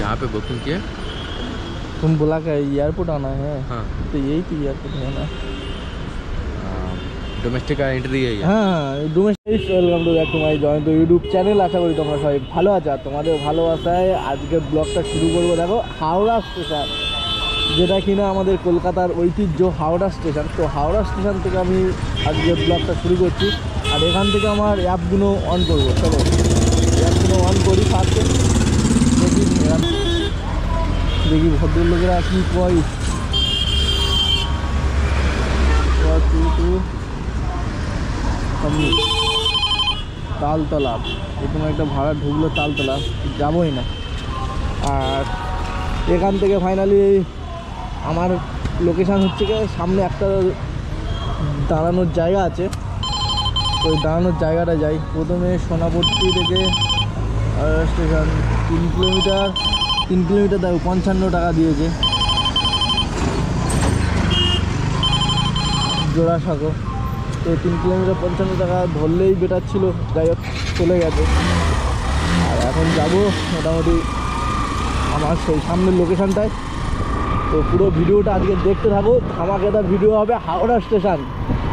यहाँ पे बुकिंग किया? तुम बोला क्या एयरपोर्ट आना है? हाँ तो यही तो एयरपोर्ट में आना है। ডোমেস্টিক এন্ট্রি এই হ্যাঁ domestic. Welcome to back to my joint YouTube channel. আশা করি তোমরা সবাই ভালো আছো। আর তোমাদের ভালোবাসায় আজকে ব্লগটা শুরু করবো। দেখো হাওড়া স্টেশন, যেটা কিনা আমাদের কলকাতার ঐতিহ্য হাওড়া স্টেশন। তো হাওড়া স্টেশন থেকে আমি আজকে ব্লগটা শুরু করছি। আর এখান থেকে আমার অ্যাপগুলো অন করবো। চলো অ্যাপগুলো অন করি ফার্স্টে। দেখি ভদ্রলোকেরা কী কয়। তালতলা এরকম একটা ভাড়া ঢুকলো, তালতলা যাবোই না। আর এখান থেকে ফাইনালি আমার লোকেশান হচ্ছে কি, সামনে একটা দাঁড়ানোর জায়গা আছে, ওই দাঁড়ানোর জায়গাটা যাই। প্রথমে সোনাপট্টি থেকে স্টেশন 3 কিলোমিটার। 3 কিলোমিটার দেখো 55 টাকা দিয়েছে। জোড়াসাঁকো তো 3 কিলোমিটার 55 টাকা ধরলেই বেটার ছিল। যাই হোক চলে গেছে। আর এখন যাব মোটামুটি আমার সেই সামনের লোকেশানটায়। তো পুরো ভিডিওটা আজকে দেখতে থাকো। ধামাকেদার ভিডিও হবে। হাওড়া স্টেশন,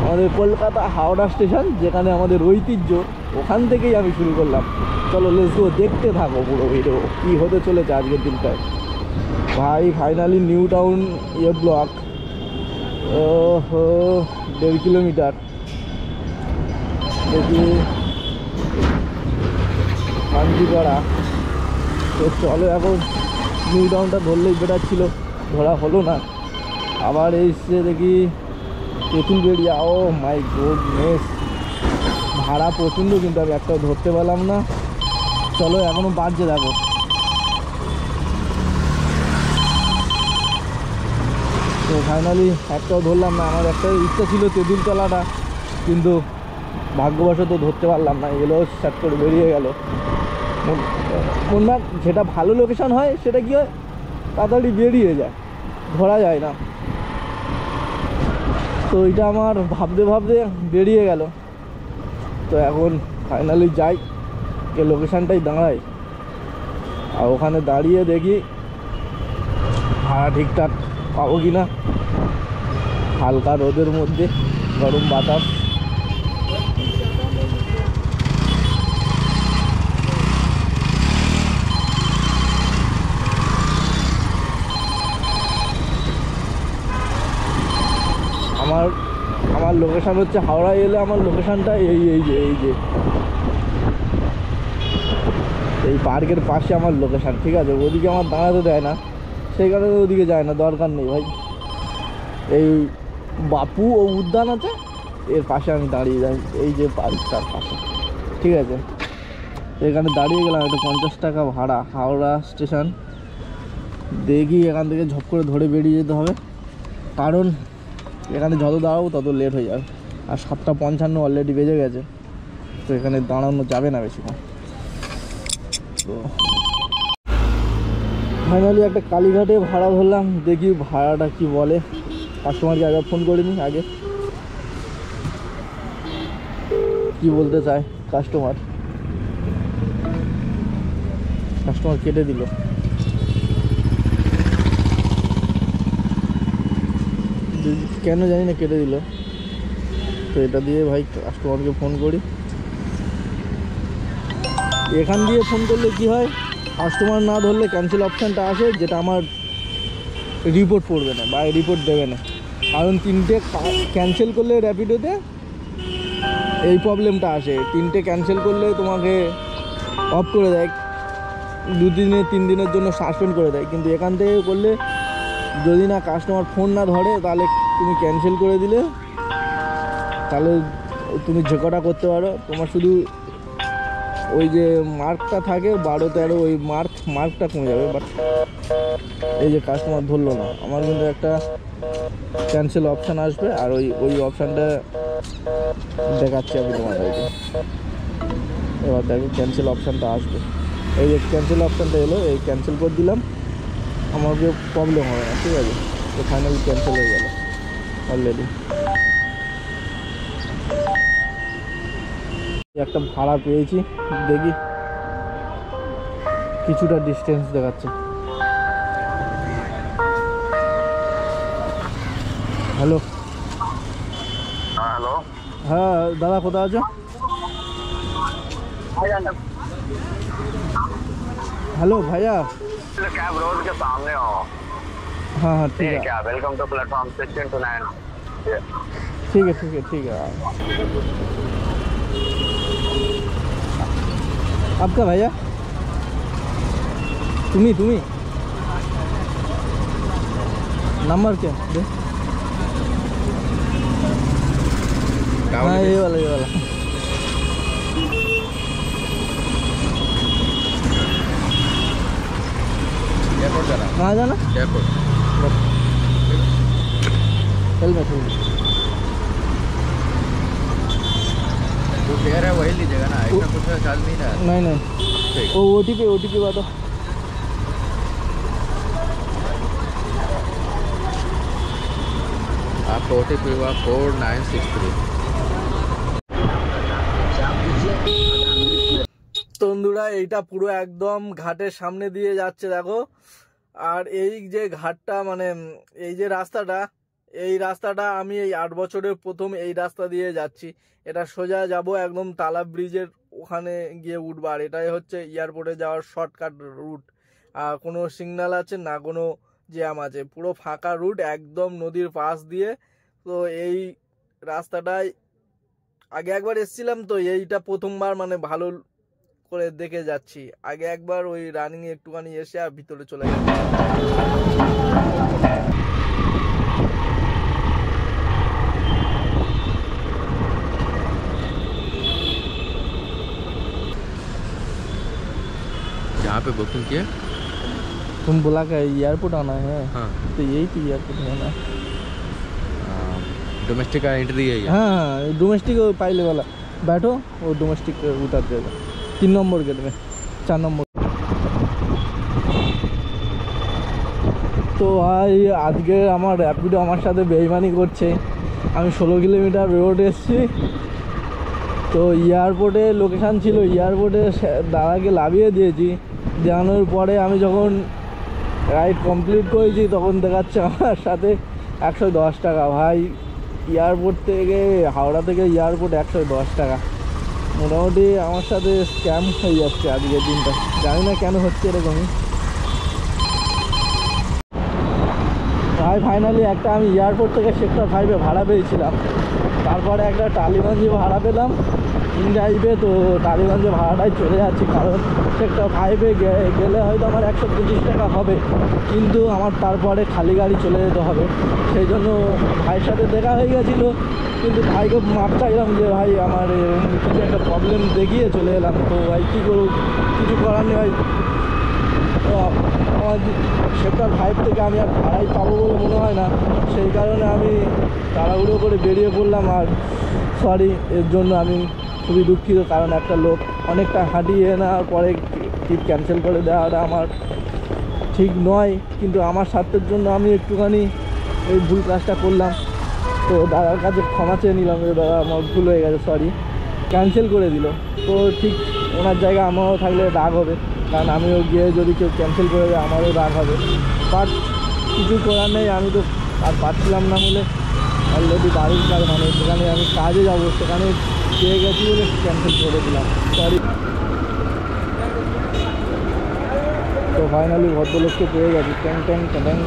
আমাদের কলকাতা হাওড়া স্টেশন, যেখানে আমাদের ঐতিহ্য, ওখান থেকেই আমি শুরু করলাম। চলো লেটস গো, দেখতে থাকো পুরো ভিডিও কী হতে চলেছে আজকের দিনটায়। ভাই finally new town block, 1.5 kilometre. দেখি কাঞ্জিপাড়া। তো চলো এখন নিউ টাউনটা ধরলেই বেটার ছিল, ধরা হলো না। আবার এসে দেখি তেঁতুলবেড়িয়া। ও মাই গুডনেস, ভাড়া প্রচণ্ড, কিন্তু আমি একটাও ধরতে পারলাম না। চলো এখনও বাজছে দেখো। তো ফাইনালি একটাও ধরলাম না। আমার একটা ইচ্ছা ছিল তেঁতুলতলাটা, কিন্তু ভাগ্যবশত ধরতে পারলাম না। এগুলো স্টার্ট করে বেরিয়ে গেল। না, যেটা ভালো লোকেশান হয় সেটা কি হয়, তাড়াতাড়ি বেরিয়ে যায়, ধরা যায় না। তো এটা আমার ভাবতে ভাবতে বেরিয়ে গেল। তো এখন ফাইনালি যাই, যে লোকেশানটাই দাঁড়াই। আর ওখানে দাঁড়িয়ে দেখি ভাড়া ঠিকঠাক পাবো কি না। হালকা রোদের মধ্যে গরম বাতাস। আমার লোকেশান হচ্ছে হাওড়ায় এলে আমার লোকেশানটা এই পার্কের পাশে আমার লোকেশান, ঠিক আছে? ওদিকে আমার দাঁড়াতে দেয় না, সেই কারণে ওদিকে যায় না, দরকার নেই ভাই। এই বাপু ও উদ্যান আছে, এর পাশে আমি দাঁড়িয়ে যাই, এই যে পার্কটার পাশে, ঠিক আছে? এখানে দাঁড়িয়ে গেলাম। একটা 50 টাকা ভাড়া, হাওড়া স্টেশন। দেখি এখান থেকে ঝপ করে ধরে বেরিয়ে যেতে হবে, কারণ এখানে যত দাঁড়াবো তত লেট হয়ে যাবে। আর 7:55 অলরেডি বেজে গেছে। তো এখানে দাঁড়ানো যাবে না বেশিক্ষণ। তো ফাইনালি একটা কালীঘাটে ভাড়া ধরলাম। দেখি ভাড়াটা কি বলে। কাস্টমারকে আগে ফোন করিনি, আগে কি বলতে চায় কাস্টমার কেটে দিল। কেন জানি না কেটে দিল। তো এটা দিয়ে ভাই কাস্টমারকে ফোন করি। এখান দিয়ে ফোন করলে কি হয়, কাস্টমার না ধরলে ক্যান্সেল অপশানটা আসে, যেটা আমার রিপোর্ট পড়বে না বা রিপোর্ট দেবে না। কারণ 3টে ক্যান্সেল করলে র্যাপিডোতে এই প্রবলেমটা আসে। 3টে ক্যান্সেল করলে তোমাকে অফ করে দেয়, 2-3 দিনের জন্য সাসপেন্ড করে দেয়। কিন্তু এখান থেকে করলে যদি না কাস্টমার ফোন না ধরে, তাহলে তুমি ক্যান্সেল করে দিলে, তাহলে তুমি যে কটা করতে পারো। তোমার শুধু ওই যে মার্কটা থাকে 12-13, ওই মার্কটা কমে যাবে। বাট এই যে কাস্টমার ধরলো না, আমার কিন্তু একটা ক্যান্সেল অপশান আসবে। আর ওই অপশানটা দেখাচ্ছি আমি তোমাদেরকে। এবার দেখো ক্যান্সেল অপশানটা আসবে। এই যে ক্যান্সেল অপশানটা এলো, এই ক্যান্সেল করে দিলাম, আমাকে প্রবলেম হবে না, ঠিক আছে? তো ফাইনালি ক্যান্সেল হয়ে গেল অলরেডি। একটা ভাড়া পেয়েছি, দেখি কিছুটা ডিস্টেন্স দেখাচ্ছে। Hello, hello. হ্যাঁ দাদা কোথায় আছো? হ্যালো ভাইয়া। कैब रोड के सामने हो। हाँ हाँ ठीक है, क्या वेलकम टू प्लेटफॉर्म 16 to 9। ठीक है ठीक है ठीक है। आपका भैया? तुम्ही तुम्ही नंबर क्या दे? हाँ ये वाला ये वाला। एयरपोर्ट जाना। कहाँ जाना? एयरपोर्ट। Helmet helmet. जो फेयर है वही लीजिएगा ना, इसका कुछ चार्ज नहीं है। नहीं नहीं, ठीक। वो OTP बताओ। आपका OTP हुआ 4963। বন্ধুরা এইটা পুরো একদম ঘাটের সামনে দিয়ে যাচ্ছে দেখো। আর এই যে ঘাটটা মানে এই যে রাস্তাটা, এই রাস্তাটা আমি এই 8 বছরের প্রথম এই রাস্তা দিয়ে যাচ্ছি। এটা সোজা যাব একদম তালা ব্রিজের ওখানে গিয়ে উঠবো। আর এটাই হচ্ছে এয়ারপোর্টে যাওয়ার শর্টকাট রুট। আর কোনো সিগন্যাল আছে না, কোনো জ্যাম আছে, পুরো ফাঁকা রুট একদম নদীর পাশ দিয়ে। তো এই রাস্তাটায় আগে একবার এসেছিলাম, তো এইটা প্রথমবার মানে ভালো করে দেখে যাচ্ছি। আগে একবার ওই রানিং একটুখানি এসে আর ভিতরে চলে গেছে। यहाँ पे बुकिंग किया? तुम बोला कि एयरपोर्ट आना है? हाँ। तो यही तो एयरपोर्ट में आना है। डोमेस्टिक का एंट्री है ये। हाँ हाँ डोमेस्टिक पाइले वाला बैठो, वो डोमेस्टिक उतर देगा 3 নম্বর गेट में, 4 নম্বর। তো ভাই আজকে আমার র্যাপিডো আমার সাথে বেইমানি করছে। আমি 16 কিলোমিটার রোড এসেছি। তো এয়ারপোর্টে লোকেশান ছিল, এয়ারপোর্টে দাদাকে লাভিয়ে দিয়েছি। জানানোর পরে আমি যখন রাইড কমপ্লিট করেছি তখন দেখাচ্ছে আমার সাথে 110 টাকা। ভাই এয়ারপোর্ট থেকে হাওড়া থেকে এয়ারপোর্ট 110 টাকা, মোটামুটি আমার সাথে স্ক্যাম হয়ে যাচ্ছে আজকের দিনটা। জানি না কেন হচ্ছে এরকমই। ভাই ফাইনালি একটা আমি এয়ারপোর্ট থেকে সেক্টর 5-এ ভাড়া পেয়েছিলাম। তারপরে একটা টালিগঞ্জে ভাড়া পেলাম ইনড্রাইভে। তো টালিগঞ্জে ভাড়াটাই চলে যাচ্ছি, কারণ সেক্টর 5-এ গেলে হয়তো আমার 125 টাকা হবে, কিন্তু আমার তারপরে খালি গাড়ি চলে যেতে হবে। সেই জন্য ভাইয়ের সাথে দেখা হয়ে গেছিলো, কিন্তু ভাইকে মাপ চাইলাম যে ভাই আমার কিছু একটা প্রবলেম দেখিয়ে চলে এলাম। তো ভাই কী করব, কিছু করার নেই ভাই। তো আমার সেক্টর 5 থেকে আমি আর ভাড়াই পাবো বলে মনে হয় না, সেই কারণে আমি তাড়াহুড়ো করে বেরিয়ে পড়লাম। আর সরি এর জন্য আমি খুবই দুঃখিত, কারণ একটা লোক অনেকটা হাঁটিয়ে নেওয়ার পরে ট্রিপ ক্যান্সেল করে দেওয়াটা আমার ঠিক নয়, কিন্তু আমার স্বার্থের জন্য আমি একটুখানি এই ভুল কাজটা করলাম। তো দাদার কাছে ক্ষমা চেয়ে নিলাম যে দাদা আমার ভুল হয়ে গেছে, সরি। ক্যান্সেল করে দিল। তো ঠিক ওনার জায়গায় আমারও থাকলে রাগ হবে, কারণ আমিও গিয়ে যদি কেউ ক্যান্সেল করে দেয় আমারও রাগ হবে। বাট কিছু করার নেই, আমি তো আর পারছিলাম না বলে অলরেডি বাড়ির কাজ মানে যেখানে আমি কাজে যাবো সেখানে পেয়ে গেছি বলে ক্যান্সেল করে দিলাম, সরি। তো ফাইনালি ভদ্রলোককে পেয়ে গেছি। ট্যাং ট্যাং ট্যাং।